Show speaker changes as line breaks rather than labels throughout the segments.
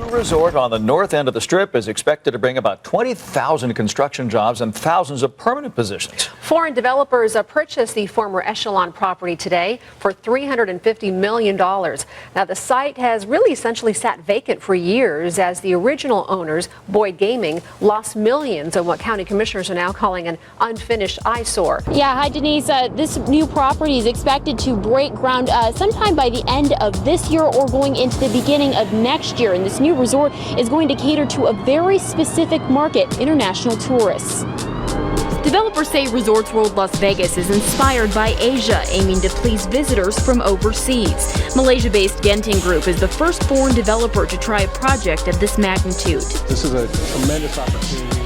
new resort on the north end of the Strip is expected to bring about 20,000 construction jobs and thousands of permanent positions.
Foreign developers purchased the former Echelon property today for $350 million. Now, the site has really essentially sat vacant for years as the original owners, Boyd Gaming, lost millions on what county commissioners are now calling an unfinished eyesore.
Yeah, hi Denise. This new property is expected to break ground sometime by the end of this year or going into the beginning of next year. And this new resort is going to cater to a very specific market, international tourists. Developers say Resorts World Las Vegas is inspired by Asia, aiming to please visitors from overseas. Malaysia-based Genting Group is the first foreign developer to try a project of this magnitude.
This is a tremendous opportunity.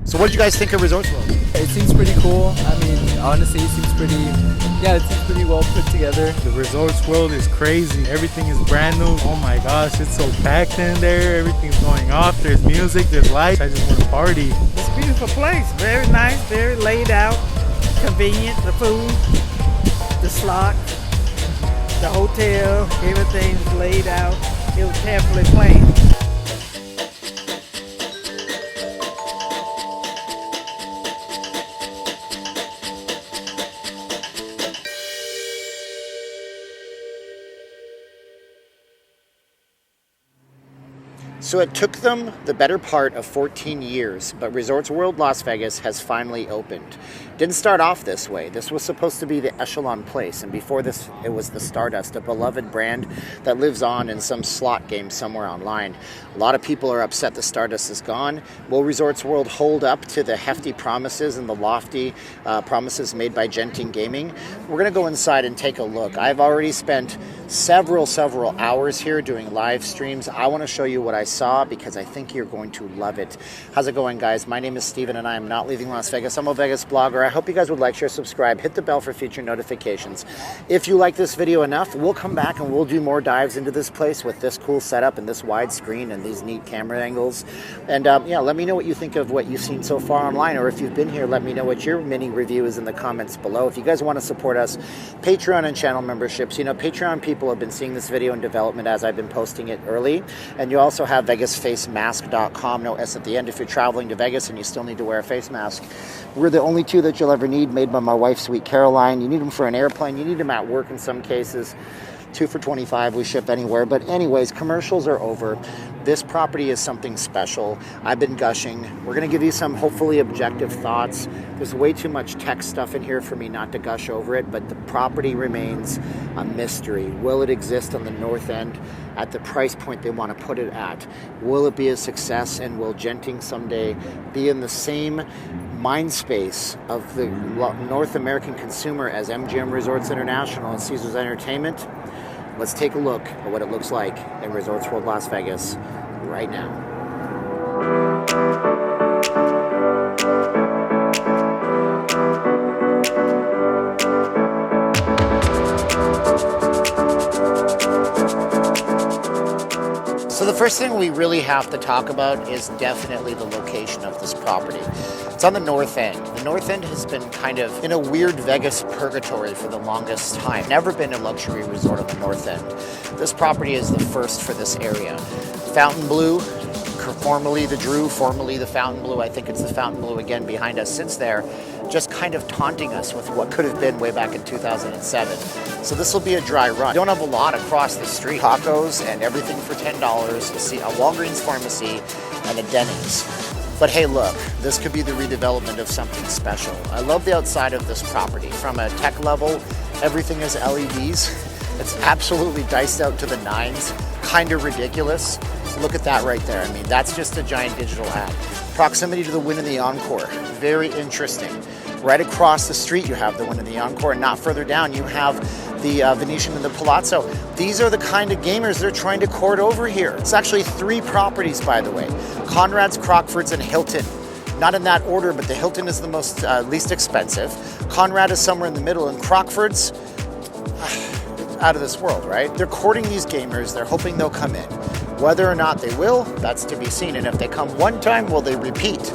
So what did you guys think of Resorts World?
It seems pretty cool. I mean, honestly, it seems pretty well put together.
The Resorts World is crazy. Everything is brand new. Oh my gosh, it's so packed in there. Everything's going off. There's music, there's lights. I just want to party.
It's a beautiful place. Very nice, very laid out, convenient. The food, the slots, the hotel, everything's laid out. It was carefully planned.
So it took them the better part of 14 years, but Resorts World Las Vegas has finally opened. Didn't start off this way. This was supposed to be the Echelon Place, and before this it was the Stardust, a beloved brand that lives on in some slot game somewhere online. A lot of people are upset the Stardust is gone. Will Resorts World hold up to the hefty promises and the lofty promises made by Genting Gaming? We're going to go inside and take a look. I've already spent several hours here doing live streams. I want to show you what I saw because I think you're going to love it. How's it going, guys? My name is Steven and I am not leaving Las Vegas. I'm a Vegas blogger. I hope you guys would like, share, subscribe, hit the bell for future notifications. If you like this video enough, we'll come back and we'll do more dives into this place with this cool setup and this wide screen and these neat camera angles. And yeah, let me know what you think of what you've seen so far online, or if you've been here, let me know what your mini review is in the comments below. If you guys want to support us, Patreon and channel memberships. You know, Patreon people have been seeing this video in development as I've been posting it early. And you also have VegasFaceMask.com, no S at the end, if you're traveling to Vegas and you still need to wear a face mask. We're the only two that you'll ever need, made by my wife, Sweet Caroline. You need them for an airplane. You need them at work in some cases. 2 for $25, we ship anywhere. But anyways, commercials are over. This property is something special. I've been gushing. We're going to give you some hopefully objective thoughts. There's way too much tech stuff in here for me not to gush over it, but the property remains a mystery. Will it exist on the north end at the price point they want to put it at? Will it be a success, and will Genting someday be in the same mind space of the North American consumer as MGM Resorts International and Caesars Entertainment? Let's take a look at what it looks like in Resorts World Las Vegas right now. So the first thing we really have to talk about is definitely the location of this property. It's on the north end. The north end has been kind of in a weird Vegas purgatory for the longest time. Never been a luxury resort on the north end. This property is the first for this area. Fountain Blue, formerly the Drew, formerly the Fountain Blue. I think it's the Fountain Blue again behind us, sits there, just kind of taunting us with what could have been way back in 2007. So this will be a dry run. Don't have a lot across the street. Tacos and everything for $10 to see a Walgreens pharmacy and a Denny's. But hey, look, this could be the redevelopment of something special. I love the outside of this property. From a tech level, everything is LEDs. It's absolutely diced out to the nines, kind of ridiculous. Look at that right there. I mean, that's just a giant digital ad. Proximity to the Wynn and the Encore, very interesting. Right across the street, you have the Wynn and the Encore, and not further down, you have the Venetian and the Palazzo. These are the kind of gamers they're trying to court over here. It's actually 3 properties, by the way. Conrad's, Crockford's, and Hilton. Not in that order, but the Hilton is the most least expensive. Conrad is somewhere in the middle, and Crockford's out of this world, right? They're courting these gamers. They're hoping they'll come in. Whether or not they will, that's to be seen. And if they come one time, will they repeat?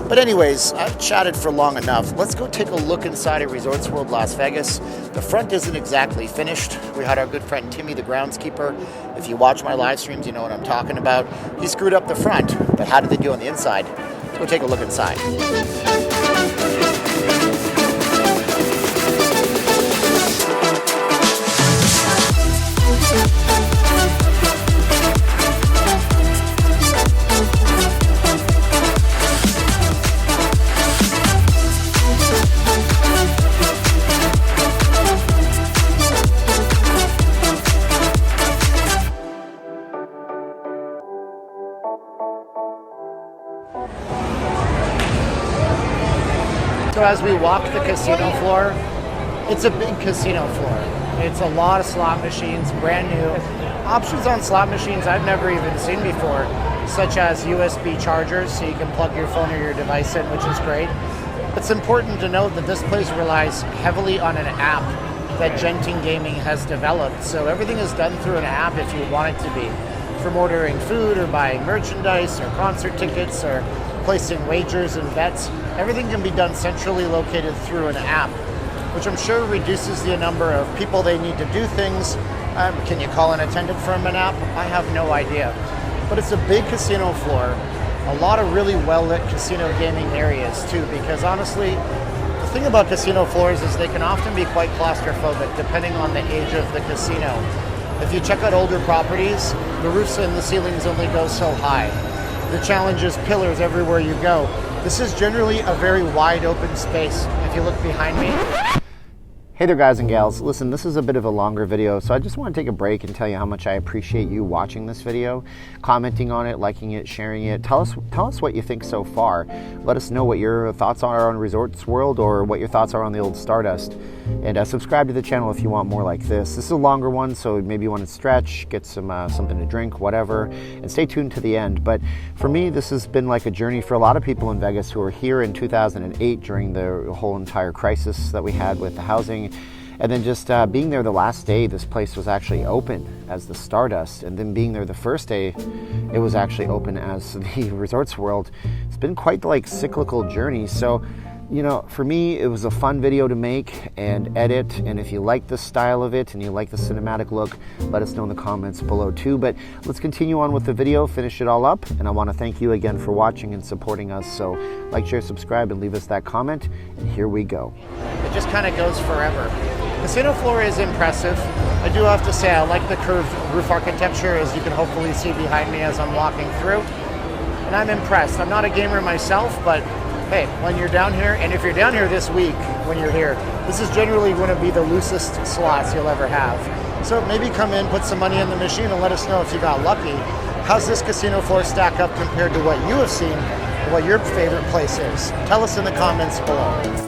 But anyways, I've chatted for long enough. Let's go take a look inside of Resorts World Las Vegas. The front isn't exactly finished. We had our good friend Timmy, the groundskeeper. If you watch my live streams, you know what I'm talking about. He screwed up the front, but how did they do on the inside? Let's go take a look inside. So as we walk the casino floor, it's a big casino floor. It's a lot of slot machines, brand new. Options on slot machines I've never even seen before, such as USB chargers, so you can plug your phone or your device in, which is great. It's important to note that this place relies heavily on an app that Genting Gaming has developed. So everything is done through an app if you want it to be. From ordering food or buying merchandise or concert tickets or placing wagers and bets, everything can be done centrally located through an app, which I'm sure reduces the number of people they need to do things. Can you call an attendant from an app? I have no idea. But it's a big casino floor, a lot of really well-lit casino gaming areas too, because honestly, the thing about casino floors is they can often be quite claustrophobic depending on the age of the casino. If you check out older properties, the roofs and the ceilings only go so high. The challenge is pillars everywhere you go. This is generally a very wide open space. If you look behind me. Hey there guys and gals, listen, this is a bit of a longer video, so I just want to take a break and tell you how much I appreciate you watching this video, commenting on it, liking it, sharing it. Tell us what you think so far. Let us know what your thoughts are on Resorts World or what your thoughts are on the old Stardust. And subscribe to the channel if you want more like this. This is a longer one, so maybe you want to stretch, get some something to drink, whatever, and stay tuned to the end. But for me, this has been like a journey for a lot of people in Vegas who were here in 2008 during the whole entire crisis that we had with the housing. And then just being there the last day, this place was actually open as the Stardust. And then being there the first day, it was actually open as the Resorts World. It's been quite like cyclical journey. So, you know, for me, it was a fun video to make and edit. And if you like the style of it and you like the cinematic look, let us know in the comments below too. But let's continue on with the video, finish it all up. And I want to thank you again for watching and supporting us. So like, share, subscribe, and leave us that comment. And here we go. It just kind of goes forever. Casino floor is impressive. I do have to say I like the curved roof architecture, as you can hopefully see behind me as I'm walking through. And I'm impressed. I'm not a gamer myself, but hey, when you're down here, and if you're down here this week when you're here, this is generally going to be the loosest slots you'll ever have. So maybe come in, put some money in the machine, and let us know if you got lucky. How's this casino floor stack up compared to what you have seen, and what your favorite place is? Tell us in the comments below.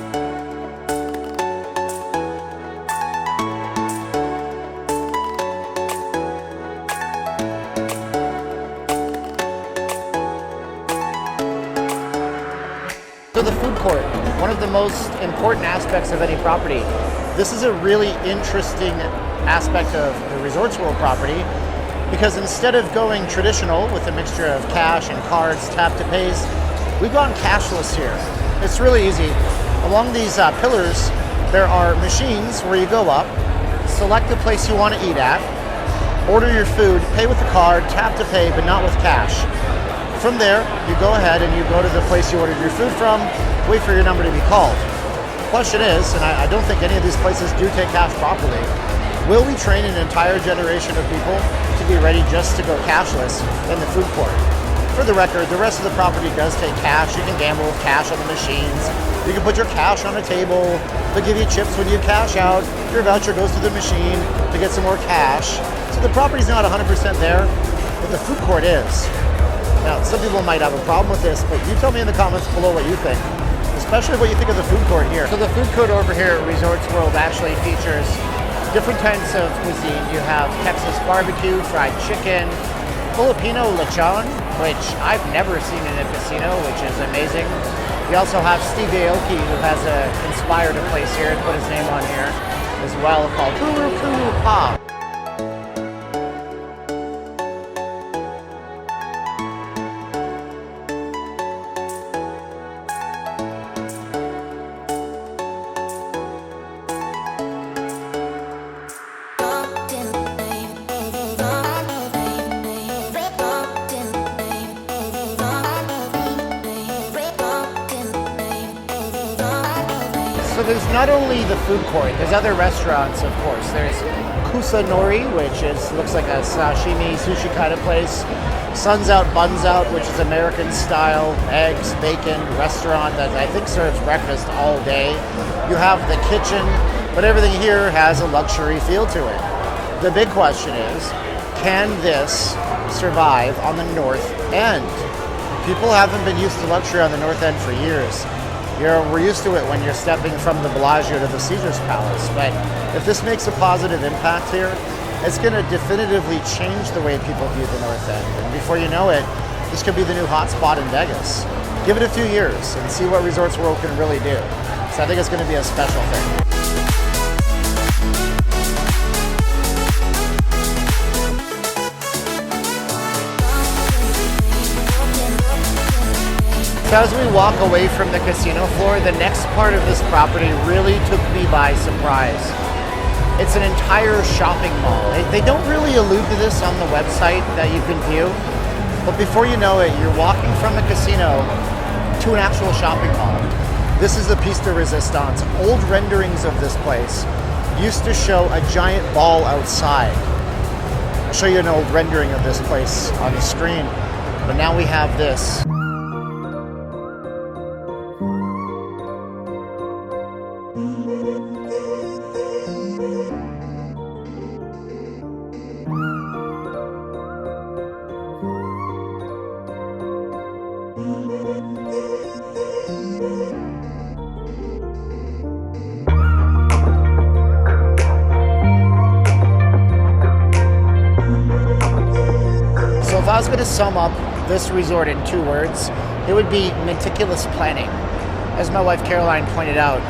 So the food court, one of the most important aspects of any property. This is a really interesting aspect of the Resorts World property, because instead of going traditional with a mixture of cash and cards, tap to pays, we've gone cashless here. It's really easy. Along these pillars, there are machines where you go up, select the place you want to eat at, order your food, pay with a card, tap to pay, but not with cash. From there, you go ahead and you go to the place you ordered your food from, wait for your number to be called. The question is, and I don't think any of these places do take cash properly, will we train an entire generation of people to be ready just to go cashless in the food court? For the record, the rest of the property does take cash. You can gamble with cash on the machines. You can put your cash on a table. They'll give you chips when you cash out. Your voucher goes to the machine to get some more cash. So the property's not 100% there, but the food court is. Now, some people might have a problem with this, but you tell me in the comments below what you think, especially what you think of the food court here. So the food court over here at Resorts World actually features different kinds of cuisine. You have Texas barbecue, fried chicken, Filipino lechon, which I've never seen in a casino, which is amazing. We also have Steve Aoki, who has inspired a place here and put his name on here as well, called Puru Puru Pa. So there's not only the food court, there's other restaurants, of course. There's Kusa Nori, which looks like a sashimi sushi kind of place. Sun's Out, Buns Out, which is American style, eggs, bacon, restaurant that I think serves breakfast all day. You have the kitchen, but everything here has a luxury feel to it. The big question is, can this survive on the North End? People haven't been used to luxury on the North End for years. We're used to it when you're stepping from the Bellagio to the Caesars Palace, but if this makes a positive impact here, it's going to definitively change the way people view the North End. And before you know it, this could be the new hotspot in Vegas. Give it a few years and see what Resorts World can really do. So I think it's going to be a special thing. So as we walk away from the casino floor, the next part of this property really took me by surprise. It's an entire shopping mall. They don't really allude to this on the website that you can view, but before you know it, you're walking from a casino to an actual shopping mall. This is a piece de resistance. Old renderings of this place used to show a giant ball outside. I'll show you an old rendering of this place on the screen, but now we have this. So if I was going to sum up this resort in 2 words, it would be meticulous planning. As my wife Caroline pointed out,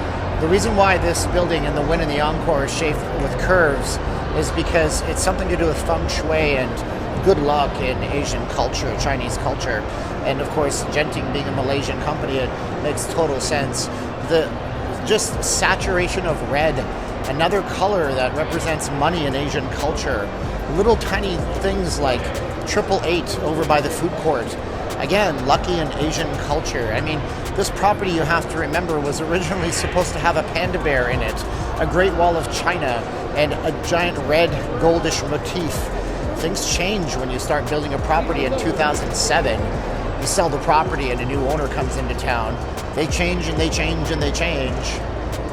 the reason why this building and the Wynn and the Encore is shaped with curves is because it's something to do with feng shui and good luck in Asian culture, Chinese culture. And of course, Genting being a Malaysian company, it makes total sense. The just saturation of red, another color that represents money in Asian culture. Little tiny things like 888 over by the food court. Again, lucky in Asian culture. I mean, this property, you have to remember, was originally supposed to have a panda bear in it, a Great Wall of China, and a giant red goldish motif. Things change when you start building a property in 2007. You sell the property and a new owner comes into town. They change and they change and they change.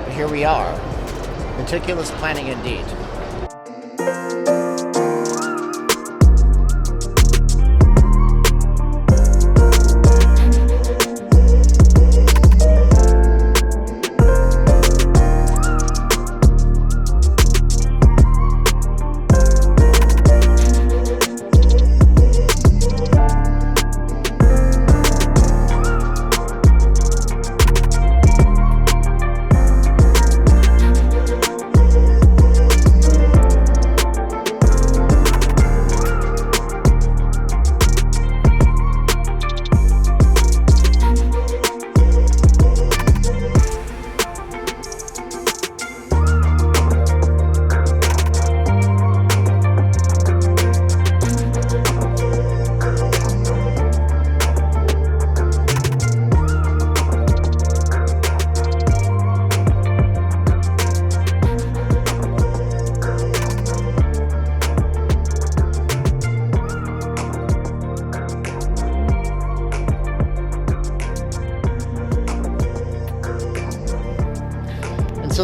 But here we are. Meticulous planning indeed.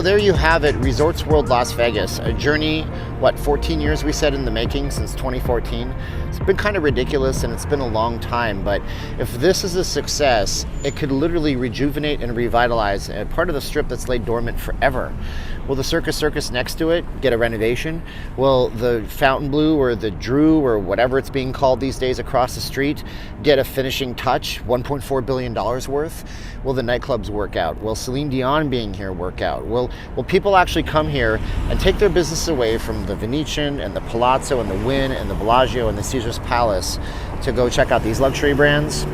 there you have it, Resorts World Las Vegas, a journey, what, 14 years we said in the making, since 2014. It's been kind of ridiculous and it's been a long time, but if this is a success, it could literally rejuvenate and revitalize a part of the strip that's laid dormant forever. Will the Circus next to it get a renovation? Will the Fontainebleau or the Drew or whatever it's being called these days across the street get a finishing touch, $1.4 billion worth? Will the nightclubs work out? Will Celine Dion being here work out? Will people actually come here and take their business away from the Venetian and the Palazzo and the Wynn and the Bellagio and the Caesar's Palace to go check out these luxury brands?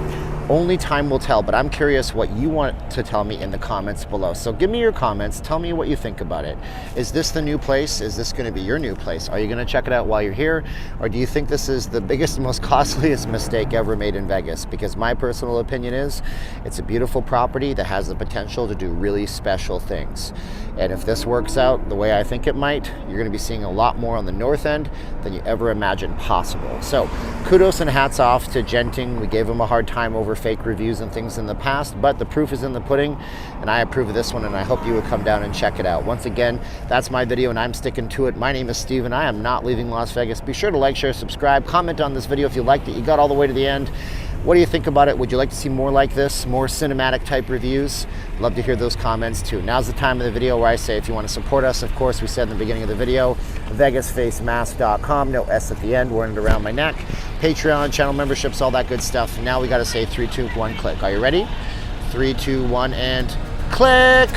Only time will tell, but I'm curious what you want to tell me in the comments below. So give me your comments, tell me what you think about it. Is this the new place? Is this going to be your new place? Are you going to check it out while you're here? Or do you think this is the biggest, most costliest mistake ever made in Vegas? Because my personal opinion is, it's a beautiful property that has the potential to do really special things. And if this works out the way I think it might, you're going to be seeing a lot more on the north end than you ever imagined possible. So kudos and hats off to Genting. We gave them a hard time over fake reviews and things in the past, but the proof is in the pudding, and I approve of this one, and I hope you would come down and check it out. Once again, that's my video, and I'm sticking to it. My name is Steve, and I am not leaving Las Vegas. Be sure to like, share, subscribe, comment on this video if you liked it. You got all the way to the end. What do you think about it? Would you like to see more like this, more cinematic type reviews? Love to hear those comments too. Now's the time of the video where I say if you want to support us, of course, we said in the beginning of the video, vegasfacemask.com, no S at the end, wearing it around my neck. Patreon, channel memberships, all that good stuff. Now we got to say 3, 2, 1, click. Are you ready? 3, 2, 1, and click!